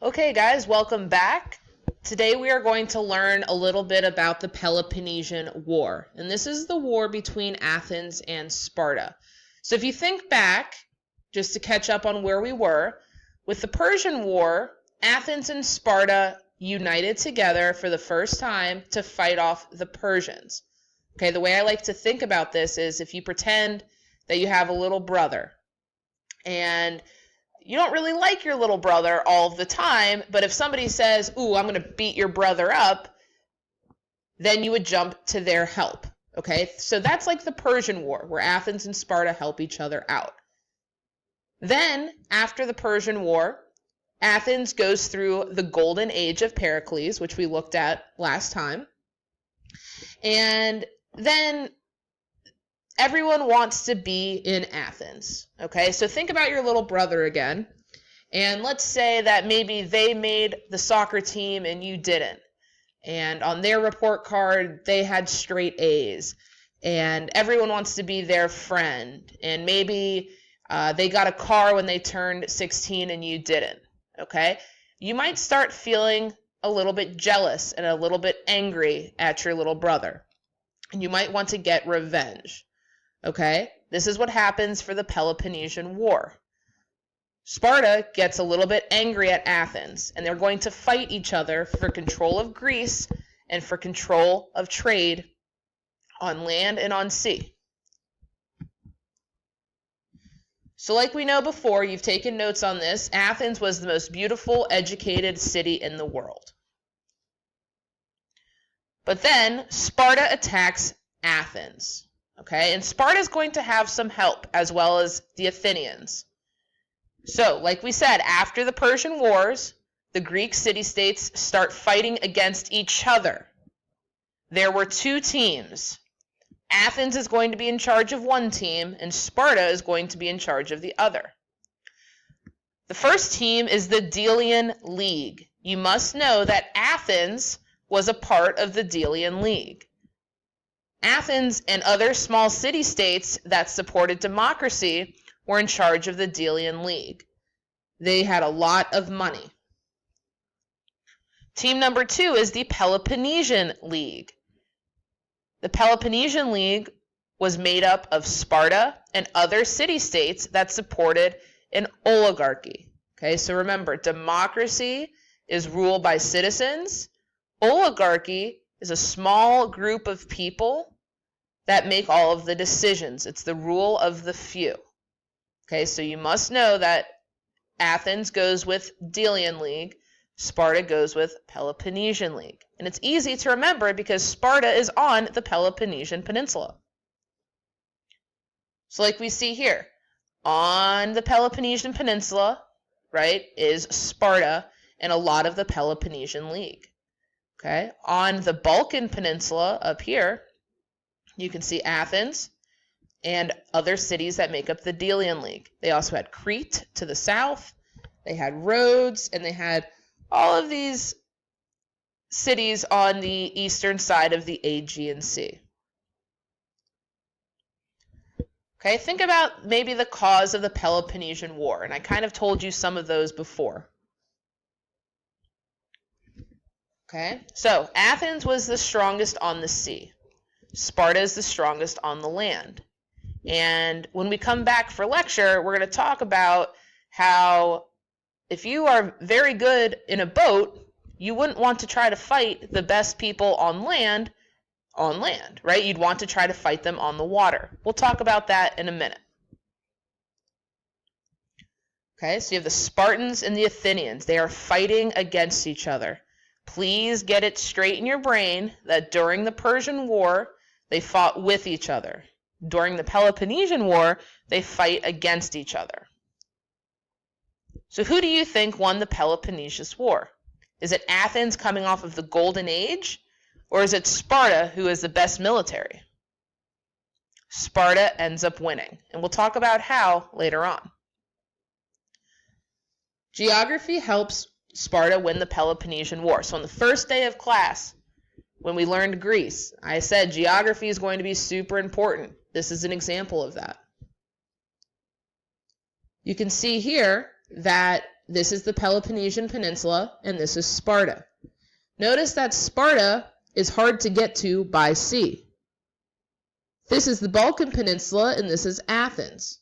Okay guys, welcome back. Today we are going to learn a little bit about the Peloponnesian War. And this is the war between Athens and Sparta. So if you think back, just to catch up on where we were, with the Persian War, Athens and Sparta united together for the first time to fight off the Persians. Okay, the way I like to think about this is if you pretend that you have a little brother and you don't really like your little brother all the time, but if somebody says, ooh, I'm going to beat your brother up, then you would jump to their help. Okay, so that's like the Persian War, where Athens and Sparta help each other out. Then, after the Persian War, Athens goes through the golden age of Pericles, which we looked at last time. And then everyone wants to be in Athens. Okay, so think about your little brother again. And let's say that maybe they made the soccer team and you didn't. And on their report card, they had straight A's. And everyone wants to be their friend. And maybe they got a car when they turned 16 and you didn't. Okay, you might start feeling a little bit jealous and a little bit angry at your little brother. And you might want to get revenge. Okay, this is what happens for the Peloponnesian War. Sparta gets a little bit angry at Athens, and they're going to fight each other for control of Greece and for control of trade on land and on sea. So like we know before, you've taken notes on this, Athens was the most beautiful, educated city in the world. But then Sparta attacks Athens. Okay, and Sparta is going to have some help as well as the Athenians. So, like we said, after the Persian Wars, the Greek city-states start fighting against each other. There were two teams. Athens is going to be in charge of one team, and Sparta is going to be in charge of the other. The first team is the Delian League. You must know that Athens was a part of the Delian League. Athens and other small city-states that supported democracy were in charge of the Delian League. They had a lot of money. Team number 2 is the Peloponnesian League. The Peloponnesian League was made up of Sparta and other city-states that supported an oligarchy. Okay, so remember, democracy is ruled by citizens. Oligarchy is a small group of people that make all of the decisions. It's the rule of the few. Okay, so you must know that Athens goes with Delian League, Sparta goes with Peloponnesian League. And it's easy to remember because Sparta is on the Peloponnesian Peninsula. So like we see here, on the Peloponnesian Peninsula, right, is Sparta and a lot of the Peloponnesian League. Okay, on the Balkan Peninsula up here, you can see Athens and other cities that make up the Delian League. They also had Crete to the south, they had Rhodes, and they had all of these cities on the eastern side of the Aegean Sea. Okay, think about maybe the cause of the Peloponnesian War, and I kind of told you some of those before. Okay, so Athens was the strongest on the sea. Sparta is the strongest on the land. And when we come back for lecture, we're going to talk about how if you are very good in a boat, you wouldn't want to try to fight the best people on land, right? You'd want to try to fight them on the water. We'll talk about that in a minute. Okay, so you have the Spartans and the Athenians. They are fighting against each other. Please get it straight in your brain that during the Persian War, they fought with each other. During the Peloponnesian War, they fight against each other. So who do you think won the Peloponnesian War? Is it Athens coming off of the Golden Age? Or is it Sparta who is the best military? Sparta ends up winning. And we'll talk about how later on. Geography helps Sparta win the Peloponnesian War. So on the first day of class, when we learned Greece, I said geography is going to be super important. This is an example of that. You can see here that this is the Peloponnesian Peninsula, and this is Sparta. Notice that Sparta is hard to get to by sea. This is the Balkan Peninsula, and this is Athens.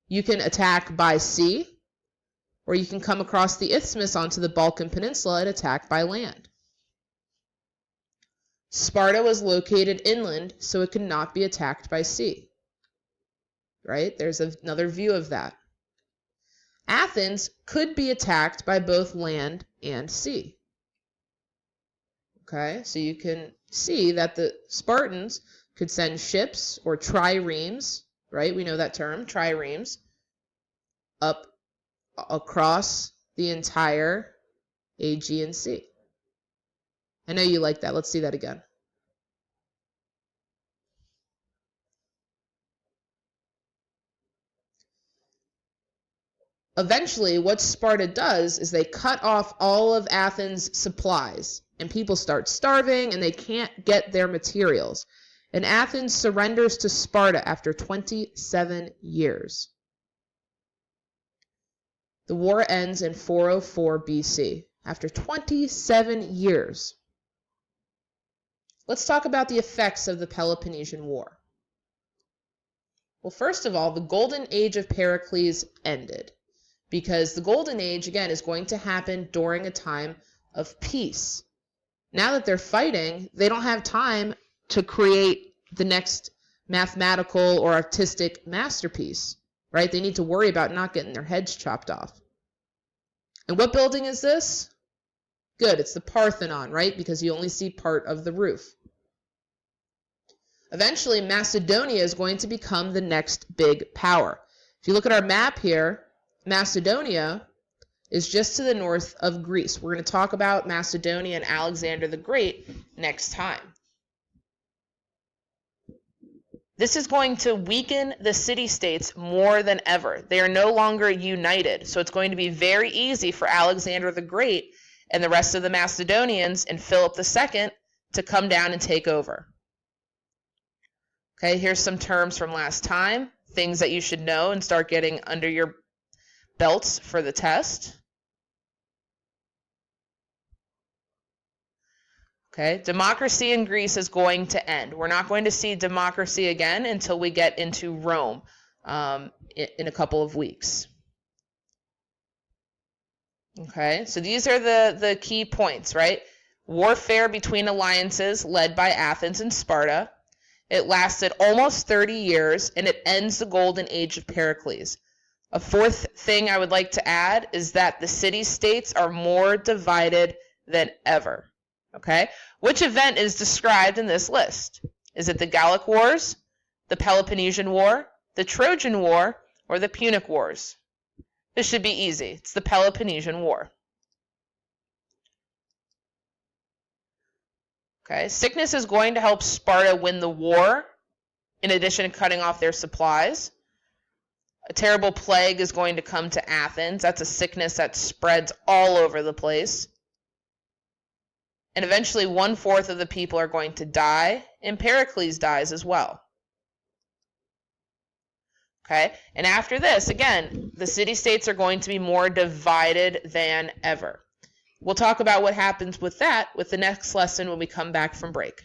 You can attack by sea, or you can come across the isthmus onto the Balkan Peninsula and attack by land. Sparta was located inland, so it could not be attacked by sea. Right? There's another view of that. Athens could be attacked by both land and sea. Okay, so you can see that the Spartans could send ships or triremes, right? We know that term, triremes, up across the entire Aegean Sea. I know you like that. Let's see that again. Eventually, what Sparta does is they cut off all of Athens' supplies, and people start starving, and they can't get their materials. And Athens surrenders to Sparta after 27 years. The war ends in 404 BC, after 27 years. Let's talk about the effects of the Peloponnesian War. Well, first of all, the golden age of Pericles ended, because the golden age, again, is going to happen during a time of peace. Now that they're fighting, they don't have time to create the next mathematical or artistic masterpiece, right? They need to worry about not getting their heads chopped off. And what building is this? Good, it's the Parthenon, right? Because you only see part of the roof. Eventually, Macedonia is going to become the next big power. If you look at our map here, Macedonia is just to the north of Greece. We're going to talk about Macedonia and Alexander the Great next time. This is going to weaken the city-states more than ever. They are no longer united, so it's going to be very easy for Alexander the Great and the rest of the Macedonians and Philip II to come down and take over. Okay, here's some terms from last time, things that you should know and start getting under your belts for the test. Okay, democracy in Greece is going to end. We're not going to see democracy again until we get into Rome in a couple of weeks. Okay, so these are the key points, right? Warfare between alliances led by Athens and Sparta. It lasted almost 30 years, and it ends the golden age of Pericles. A fourth thing I would like to add is that the city-states are more divided than ever. Okay? Which event is described in this list? Is it the Gallic Wars, the Peloponnesian War, the Trojan War, or the Punic Wars? This should be easy. It's the Peloponnesian War. Okay, sickness is going to help Sparta win the war, in addition to cutting off their supplies. A terrible plague is going to come to Athens. That's a sickness that spreads all over the place. And eventually 1/4 of the people are going to die, and Pericles dies as well. Okay, and after this, again, the city-states are going to be more divided than ever. We'll talk about what happens with that with the next lesson when we come back from break.